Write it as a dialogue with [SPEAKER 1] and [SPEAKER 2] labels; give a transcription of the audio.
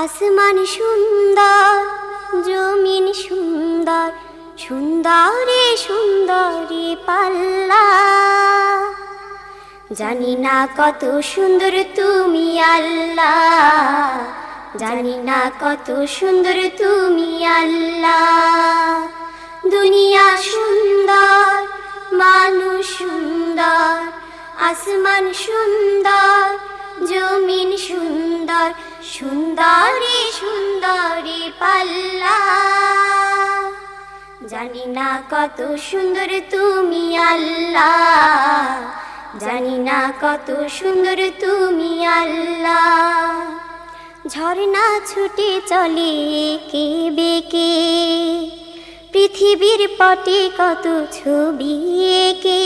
[SPEAKER 1] আসমান সুন্দর, জমিন সুন্দর, সুন্দরে সুন্দরে পাল্লা। জানি না কত সুন্দর তুমি আল্লাহ, জানি না কত সুন্দর তুমি আল্লাহ। দুনিয়া সুন্দর, মানুষ সুন্দর, আসমান সুন্দর, জমিন সুন্দর, সুন্দরে সুন্দরে পাল্লা। জানি না কত সুন্দর তুমি আল্লাহ, জানি না কত সুন্দর তুমি আল্লাহ। ঝর্ণা ছুটে চলে কে বেঁকে, পৃথিবীর পটে কত ছবি এঁকে।